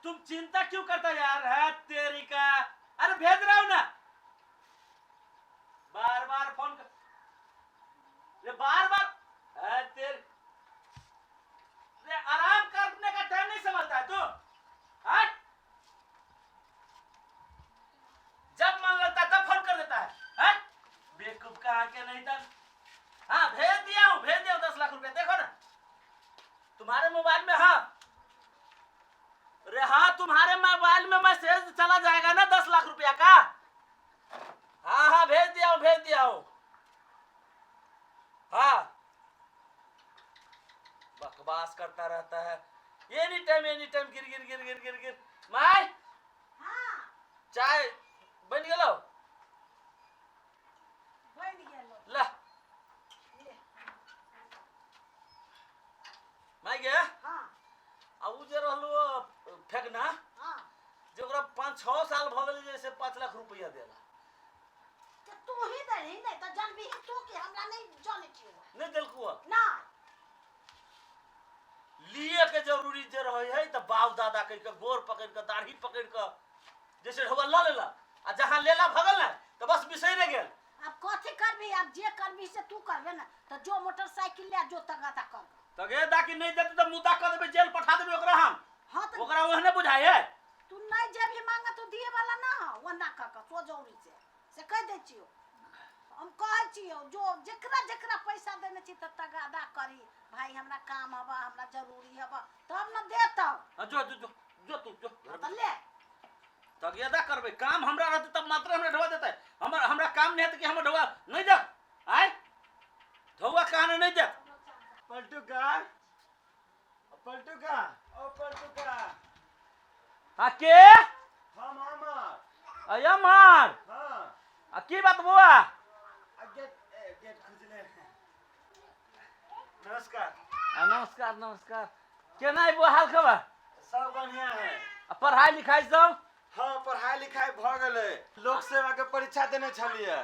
तुम चिंता क्यों करता यार? है तेरी का। अरे भेज रहा हूं ना। बार बार फोन कर, ये बार बार है तेरी। आराम करने का टाइम नहीं समझता है तू? हाँ? जब मन लगता है तब फोन कर देता है। हाँ? बेवकूफ कहाँ के नहीं था। हाँ भेज दिया हूँ 10 लाख रुपया। देखो ना तुम्हारे मोबाइल में। हाँ अरे हाँ, तुम्हारे मोबाइल में मैसेज चला जाएगा ना 10 लाख रुपया का। हाँ हाँ भेज दिया हूँ। हाँ बकवास करता रहता है एनी टाइम गिर गिर गिर गिर गिर गिर। माय हाँ चाय बन गेलो? बन गेलो। ला माय गे। हाँ आ उ जे रहलो फेंकना, हाँ जोकरा 5-6 साल भ गेल जैसे 5 लाख रुपया देला। तो तू ही दे ही नहीं तो जानबी तू कि हमरा नहीं जाने क्यों नहीं देलको ना। लिए के जरूरी जे रहे है तो बाप दादा कह के गोर पकड़ के दाढ़ी पकड़ के जैसे ढोल ला लेला आ जहां लेला भगल ना तो बस बिसरे गेल। अब कथी करबी? अब जे करबी से तू करबे ना। तो जो मोटरसाइकिल ले जो तगादा कर। तगे दाकी नहीं देते तो मुद्दा कर देबे, जेल पठा देबे ओकरा हम। हाँ तो ओकरा ओहने बुझाई है। तू नहीं जे भी मांगा तो दिए वाला ना हो वो ना कर सो जरूरी से कह दे छियो। हम कहै छियो जो जेकरा जेकरा पैसा देने छी त तगादा करी। भाई हमरा काम हबा, हमरा जरूरी हबा तब न देता। जो जो जो जो तू जो तो ले तगेदा करबे। काम हमरा रहते तब मात्र हमरा ढवा देता है। हमरा काम नहीं है तो कि हम ढवा नहीं दे। आय ढवा कहने नहीं दे। पलटू का ओ पलटू का आके हम हमर अया मार हाँ आ की बात बुआ? गेट खुजले। नमस्कार। नमस्कार नमस्कार। केना बुआ हाल खबर? सब बढ़िया है। पढ़ाई लिखाई सब? हाँ पढ़ाई लिखाई भ गेले। लोक सेवा के परीक्षा देने छलिए।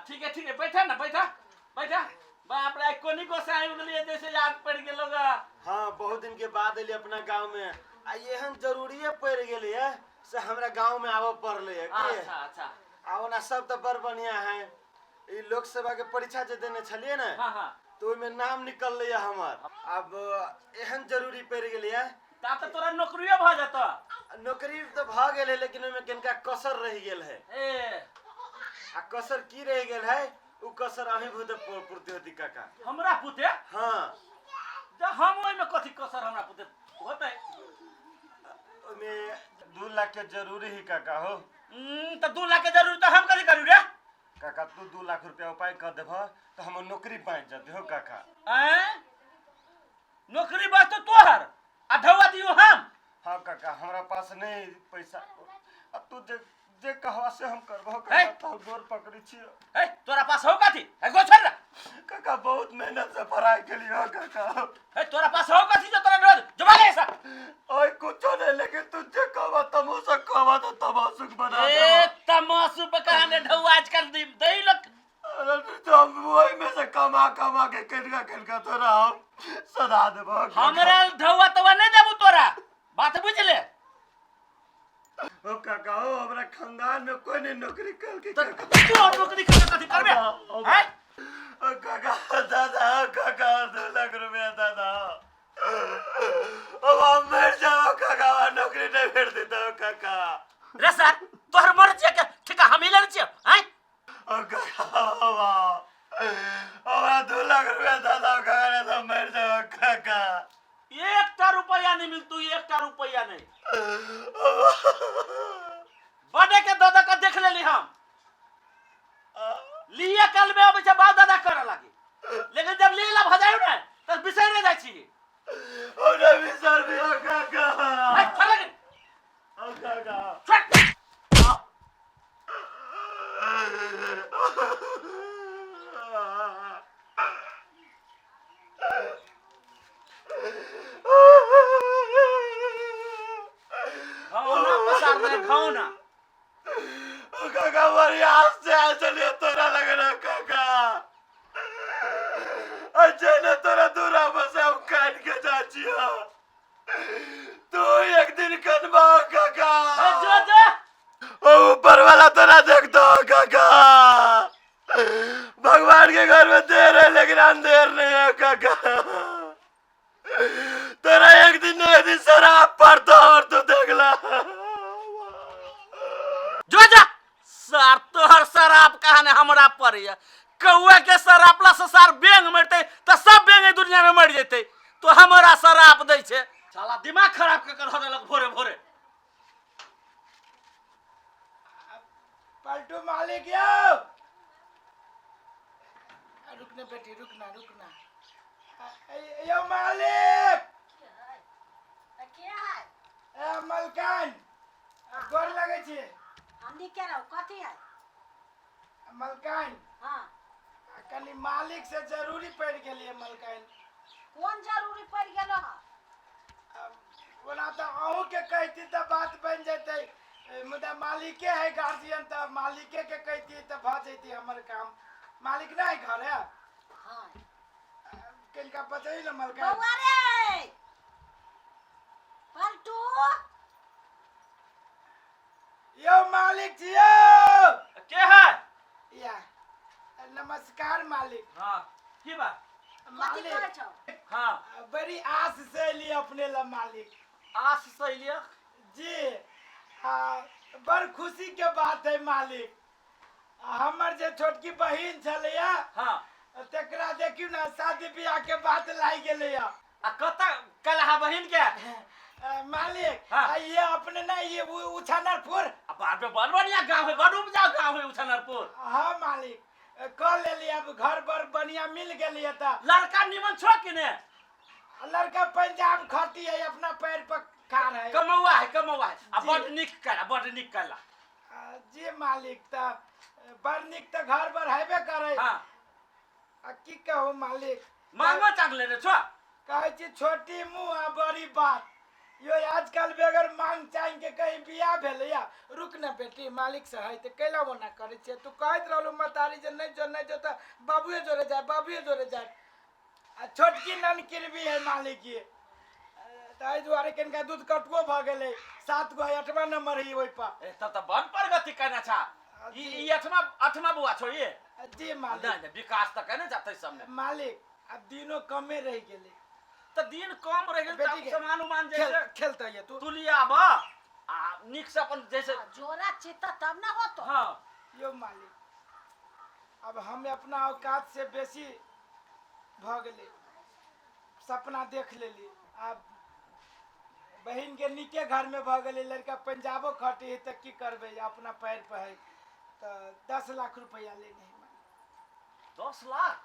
ठीक है बैठा ना बैठा बैठा। बाप रे कोनी को से आइ गेलिए जैसे याद पड़ गेलो गा। हाँ बहुत दिन के बाद एली अपना गांव में। आ एहन जरूरी पड़ गेली है से हमरा गांव में आवे पड़ले है की। अच्छा आओ ना सब तो बड़ बढ़िया है। ई लोक सेवा के परीक्षा जे देने छलिए ना हाँ तो ओमे नाम निकल लिया हमर। अब एहन जरूरी पड़ गेली है। ता तो तोरा नौकरियो भ जाता। नौकरी तो भ गेल है लेकिन ओमे किनका कसर रह गेल है। ए आ कसर की रह गेल है उ कसर अभी भूत पूर्ति होती काका। हमरा पुते हाँ जब हम ओइ में कथि कसर हमरा पुते होतै? ओमे 2 लाख के जरूरी ही काका हो। तो 2 लाख के जरूरी तो हम कथि करू रे? काका तू 2 लाख रुपया उपाय कर देब तो हम नौकरी पाए जाते हो काका। नौकरी बस तो तोहर आ ढवा दियो हम। हाँ काका हमरा पास नहीं पैसा। अब तू जे कहवा से हम करबो है? काका तो गोर पकड़ी छियो। ए तोरा पास हो कथि? ए गो छोड़ रे। काका बहुत मेहनत से पढ़ाई के लिए काका। ए तोरा पास हो कथि जो तोरा रोज जमाले ऐसा? ओए कुछ नहीं लेकिन तू जे कहवा तमोसा कहवा तो तमाशुक बना ए दे। तमाशु पे कहने ढवा आजकल दई लोग। अरे तो हम वही में से कमा के किनका तोरा हम सदा देबो। हमरा ढवा तवा नहीं देबू तोरा। बात बुझ ले। ओ काका हो हमरा खानदान में कोई नहीं नौकरी कर के तो तू और नौकरी करके कथि करबे? हैं? ओ काका दादा काका 2 लाख रुपया दादा। अब हम मर जाओ काका नौकरी नहीं भेट देता काका। रे सर तोहर मर्जी के ठिका हम ले छियो। हैं? ओ काका हमरा 2 लाख रुपया दादा काका ने तो मर जाओ काका। 1 रुपया नहीं मिलतू, 1 रुपया नहीं। बड़े के दादा का देख लेली हम। लिए कल में अब से बाप दादा करे लागी। लेकिन जब लीला भजायो ना तो बिसरे जाय छी। ओ रवि सर भी ओ काका। ए चले गे। ओ काका चल। घावना काका हमारी हाथ से चलिए तोरा लगना काका। अच्छा ना तोरा दूरा बस हम काट के जाचियो। तू एक दिन कनबा काका। जो जो ओ ऊपर वाला तोरा देखता हो काका। भगवान के घर में देर है लेकिन अंधेर नहीं है काका। तेरा एक दिन शराब पड़ता और तू देख ला। जो जा सर तोहर शराब कहाने हमरा पर है कौआ के शराबला से सार बेंग मरते तो सब बेंग दुनिया में मर जेते तो हमरा शराब दै छे साला दिमाग खराब के कर देलक भोरे भोरे। पलटू मालिक यो रुकना बेटी रुकना यो मालिक क्या है मलकान गोर लगे छे हमनी के रहो कथी है मलकान हाँ कनी मालिक से जरूरी पड़ गेलिए मलकान। कौन जरूरी पड़ गेलो है ओना तो अहू के कहती तो बात बन जते मुदा मालिके है गार्जियन तो मालिके के कहती तो भ जती हमर काम। मालिक नहीं घर है हाँ किनका बताई ना मलकान। बउआ रे पलटू यो मालिक जी यो के है या नमस्कार मालिक। हां की बात कथी करे मालिक छौ हां बड़ी आस से ली अपने ला मालिक आस सैलिया जी। बड़ खुशी के बात है मालिक। हमर जे छोटकी बहिन छलैया हां तेकरा देखियो ना शादी ब्याह के बात लाई गेलैया। आ कता कलहा बहिन के मालिक हाँ। ये अपने ना ये उछानरपुर। बाप रे बड़ बढ़िया गांव है बड़ उपजाऊ गांव है उछनरपुर। हाँ मालिक कह लेली अब घर बर बढ़िया मिल गेलिए त लड़का निमन छो कि ने लड़का पंजाब खटी है अपना पैर पर खार है। कमौआ है आ जी। बड़ निक कला जी मालिक त बड़ निक त घर बर हेबे करे। हां की कहू मालिक मांगो चांगले रे छो कहे छी छोटी मुंह आ बड़ी बात यो आजकल बेगर मांग चांग के कहीं बियाह भेलैया। रुक ना बेटी मालिक से है त कैला वो ना करे छे तू कहत रहलू मतारी जे नहीं जो त बाबूए जोरे जाए आ छोटकी ननकिर भी है मालिक की ताई दुआरे कनका दूध कटुओ भ गेलै 7 गो 8वां नंबर है ओइ पर। ए तब त बड़ प्रगति करना छा ई अठमा बुआ छो ये जी मालिक नहीं विकास त कहने जाते सब में मालिक अब दिनों कमे रह गेलै त दिन कम रह गेल बेटी त के सामान उमान जैसे खेलता है तू तुलिया बा आ निक से अपन जैसे जोरा चित्त तब ना हो तो हां यो मालिक अब हम अपना औकात से बेसी भ गेलै सपना देख लेली। अब बहन के नीके घर में भ गेलै लड़का पंजाबो खटे है त की करबे अपना पैर पे है तो 10 लाख रुपया लेने है मालिक। 10 लाख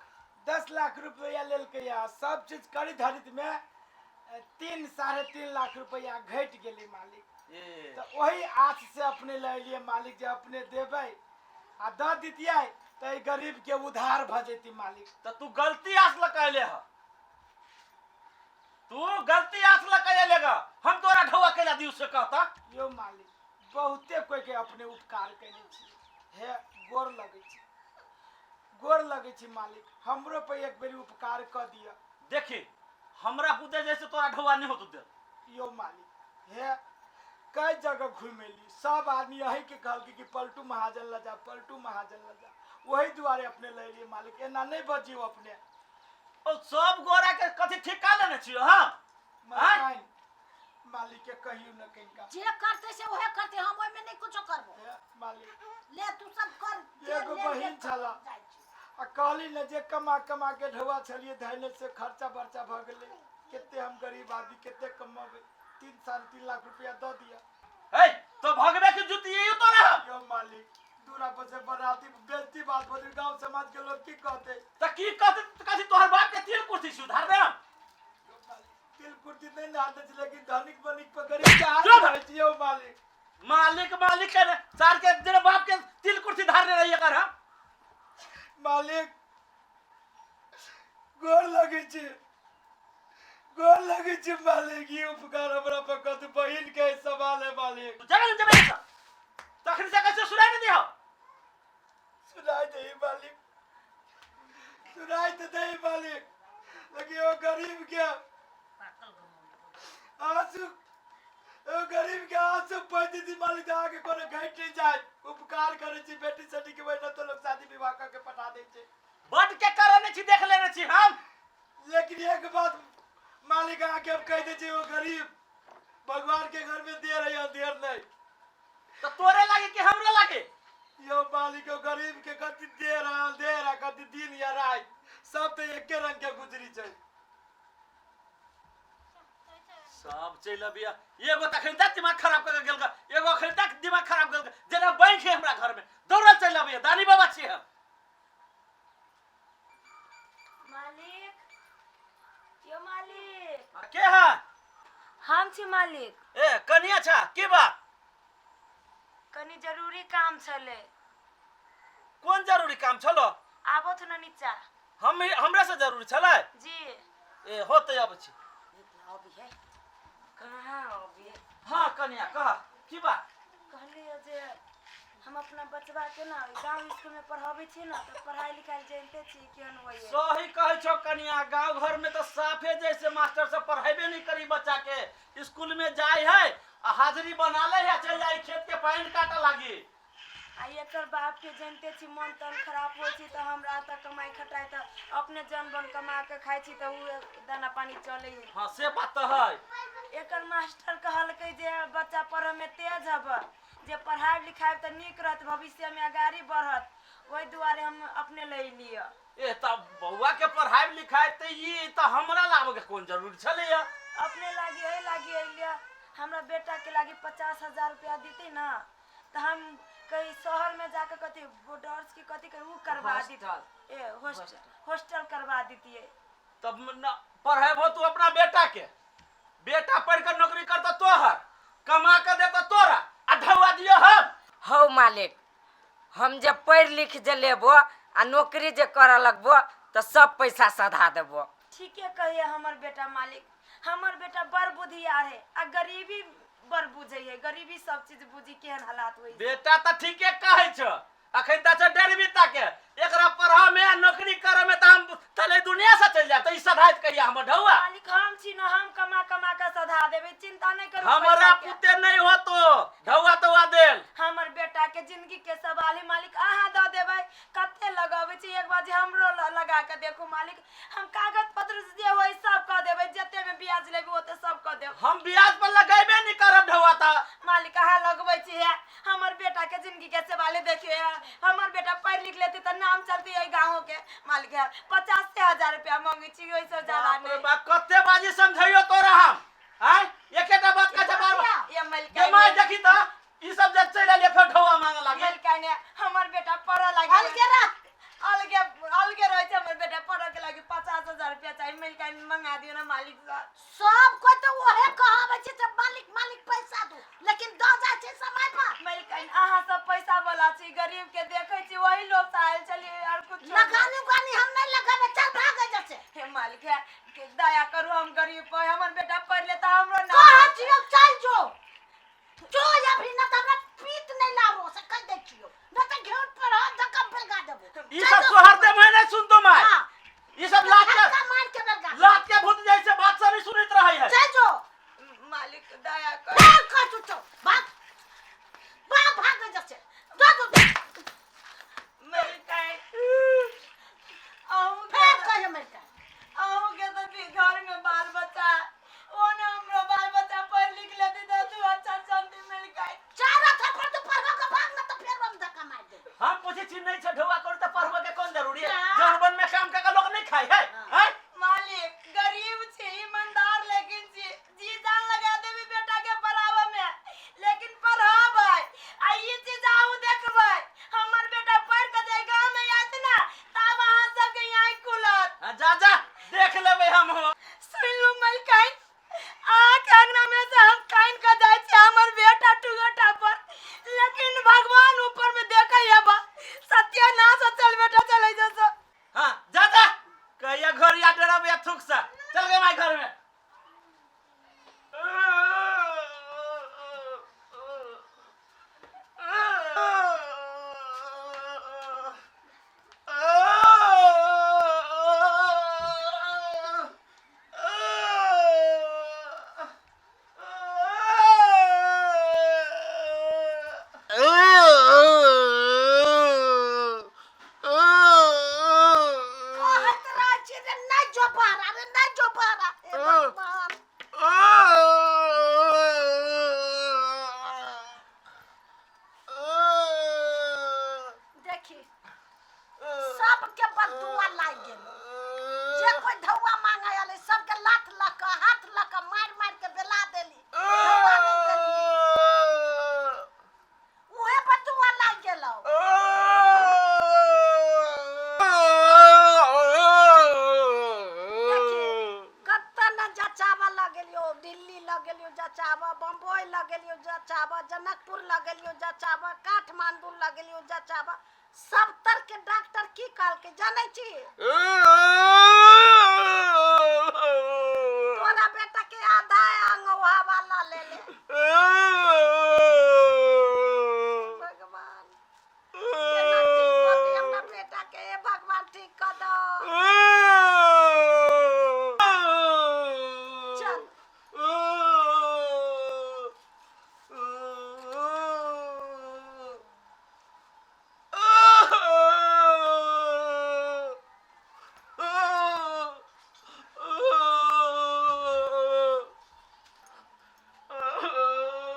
10 लाख रुपया लेलकै या सब चीज करी धरित में 3-3.5 लाख रुपया घट गेलै मालिक। ए तो वही आस से अपने ले लिए मालिक जे अपने देबै आ द दितियै तो गरीब के उधार भ जैती मालिक। त तू गलती आस लगैले ह तू गलती आस लगैलेगा हम तोरा ढौआ कैला दिउ से कहता यो मालिक बहुते कोई के अपने उपकार कैले छी हे गोर लगे छी मालिक हमरो पे एक बेरी उपकार क दिया। देखी हमरा पुते जैसे तोरा ढौआ नहीं होत दे यो मालिक हे कई जगह घूमेली सब आदमी यही के कहल कि पलटू महाजन ला जा वही दुआरे अपने ले लिए मालिक एना नहीं बजियो अपने। ओ सब गोरा के कथि ठिका लेने छियो हां मकान मालिक के कहियो न कहिका जे करते से ओहे करते हम ओइ में नहीं कुछो करबो। हे मालिक ले तू सब कर एगो बहिन छला आ कहली न जे कमा के ढौआ छलिए धैले से खर्चा बर्चा भ गेले केते हम गरीब आदमी केते कमाबे 3-3.5 लाख रुपया द दिया। ए तो भगवे की जुती यही तो रहा यो मालिक दूरा पर से बराती बेइज्जती बात बदल गांव समाज के लोग की कहते त की कहते कथि तोहर बाप के तिल कुर्सी सुधार दे तिल कुर्ती नहीं नाते चले कि धनिक बनिक पर गरीब चुप! चाह जियो मालिक मालिक के सार के तेरे बाप के तिल कुर्सी धारने रही कर हां मालिक गोर लगे छी मालिक ये उपकार हमरा पर कत बहिन के सवाल है मालिक। जगह जगह तखन से कैसे सुनाई नहीं दियो सुनाई दे मालिक लगे ओ गरीब के आ दीदी मालिक आके कोनो घट नहीं जाए उपकार करे छी बेटी सटी के वजह तो लोग शादी विवाह करके पठा दे छे बट के करने छी देख लेने छी हम। लेकिन एक बात मालिक आके अब कह दे छी वो गरीब भगवान के घर में दे रही अंधेर नहीं तो तोरे लागे कि हमरे लागे? यो मालिक गरीब के कति दे रहा कति दिन या रात सब तो एक रंग के गुजरी छे सब चल अबिया एगो तखन तक दिमाग खराब कर गेल का, एगो अखन तक दिमाग खराब कर जेना बैंक है हमरा घर में दौड़ल चल अबिया। दानी बाबा छी हम। मालिक यो मालिक के है? हम छी मालिक। ए कनिया छा के बा? कनी जरूरी काम छले। कौन जरूरी काम छलो? आबो थो न नीचा। हमरा से जरूरी छले जी ए होते अब छी। अभी है कहाँ अभी हां कनिया कह की बा? कहलिए जे हम अपना बचवा के ना गांव स्कूल में पढ़ाबे छी ना तो पढ़ाई लिखाई जानते छी केहन होय। सही कहे छो कनिया, गांव घर में तो साफे जैसे मास्टर सब पढ़ाइबे नहीं करी बच्चा के। स्कूल में जाए है आ हाजिरी बना ले है चल जाए खेत के पानी काटे लागी। आ एकर बाप के जानते छी मन तन खराब हो छी तो हमरा त कमाई खटाई त अपने जन बन कमा के खाई छी तो उ दाना पानी चले। हां से बात तो है। एकर मास्टर कहलकै जे बच्चा पढ़े में तेज हब जे पढ़ाई लिखाई त निक रहत भविष्य में आगाड़ी बढ़त ओई दुआरे हम अपने ले लिया। ए तब बउआ के पढ़ाई लिखाई त ई त हमरा लाभ के कौन जरूरी छले या? अपने लागी लिया हमरा बेटा के लागी 50,000 रुपया देते ना तो हम कहीं शहर में जाकर कथी बोर्डर्स की कथी के उ करवा देती ए हॉस्टल करवा देती। तब पढ़ाबो तू अपना बेटा के, बेटा पढ़ कर नौकरी करता तोहर, कमा के देता तोरा आ ढौआ दियो हम। हौ मालिक हम जब पढ़ लिख जे लेबो आ नौकरी जे करे लगबो तो सब पैसा सधा देबो। ठीके कहिए हमर बेटा मालिक। हमर बेटा बड़ बुद्धियार है आ गरीबी बड़ बुझे है। गरीबी सब चीज बुझी केहन हालात होई। बेटा त ठीके कहै छ। अखन त छ डेढ़वी तक एकरा पढ़ा में नौकरी करे में त हम तले दुनिया से चल जात। ई सधाइत कहिया हम ढौआ? मालिक हम छी न हम कमा के सधा देबे चिंता नहीं करू। हमरा पुते नहीं हो तो ढौआ तो आ देल। हमर बेटा के जिंदगी के सवाल है मालिक अहाँ द देबै कते लगावे छी एक बार जे हमरो लगा के देखो मालिक। हम कागज पत्र जे होई सब क देबै जते में ब्याज लेबे ओते सब क देब। हम ब्याज पर लगाइबे नहीं करब ढौआ त। मालिक अहाँ लगबै छी है हमर बेटा के जिंदगी के सवाल देखियो है। हमर बेटा पढ़ लिख लेती त नाम चलती है गांव के मालिक। 50,000 रुपया मांगी छी ओइ से ज्यादा नहीं। बा कते बाजी समझाइयो तोरा हम आय एकेटा बात का जवाब ये मालिक के माय देखी त ई सब जब चल ले फिर ढौआ मांगे लागे। मालिक ने हमर बेटा पढ़ लागे अलगे रहे छै। हमर बेटा पढ़ के लागे 50,000 रुपया चाहिए मालिक मंगा दियो ना मालिक साहब। सब को तो ओहे कहावे छै जे मालिक पैसा दो लेकिन द जाय छै समय पर। मालिक अहाँ सब पैसा वाला छी गरीब के देखे छी वही लोग साल चली और कुछ लगानी हम नहीं लगावे चल भागे जैसे। हे मालिक है के दया करू हम गरीब पर हमर बेटा पढ़ लेता हमरो ना कहा जियो चल जो या भी ना तबरा पीत नहीं लारो से कह देखियो न त घेट पर हाथ धक्का बेगा देबो। ई सब सोहर दे मैंने सुन तो माय ई सब लात मार के बेगा लात के भूत जैसे बात सब नहीं सुनित रही है। चल जो मालिक दया कर तो भाग जैसे दो मालिक आहू फेर कह अमेरिका के तो भी घर में बाल बच्चा ओने हमरो बाल बच्चा पढ़ लिख लेती तो तू अच्छा शांति मिल गई। चारा थप्पड़ तो पढ़ो के भाग ना तो फिर हम धक्का मार दे। हम पूछे छी नहीं छ ढौआ कर त पढ़वा के कौन जरूरी है? जनबन में काम का लोग नहीं खाए है हैं? मालिक गरीब छी ईमानदार लेकिन जी जान लगा देबी बेटा के पढ़ावे में लेकिन पढ़ाबै आ ई चीज आउ देखबै हमर बेटा पढ़ के जाय गांव में आत ना तब अहाँ सब के यहां खुलत। जा जा देख लेबे हम हो। सुन लो मलकाई आ के अंगना में से हम काइन के जाय छी हमर बेटा टुगटा पर लेकिन भगवान ऊपर में देखै है बा सत्यानाश चल बेटा चले जैसे। हां जा जा कहिया दिल्ली लगेलियो जचाब, बम्बई लगेलियो जचाब, जनकपुर लगेलियो जचाब, काठमांडू लगेलियो जचाब। सब तर के डॉक्टर की कहल के जाने छी? तोरा बेटा के आधा अंगवा वाला ले ले।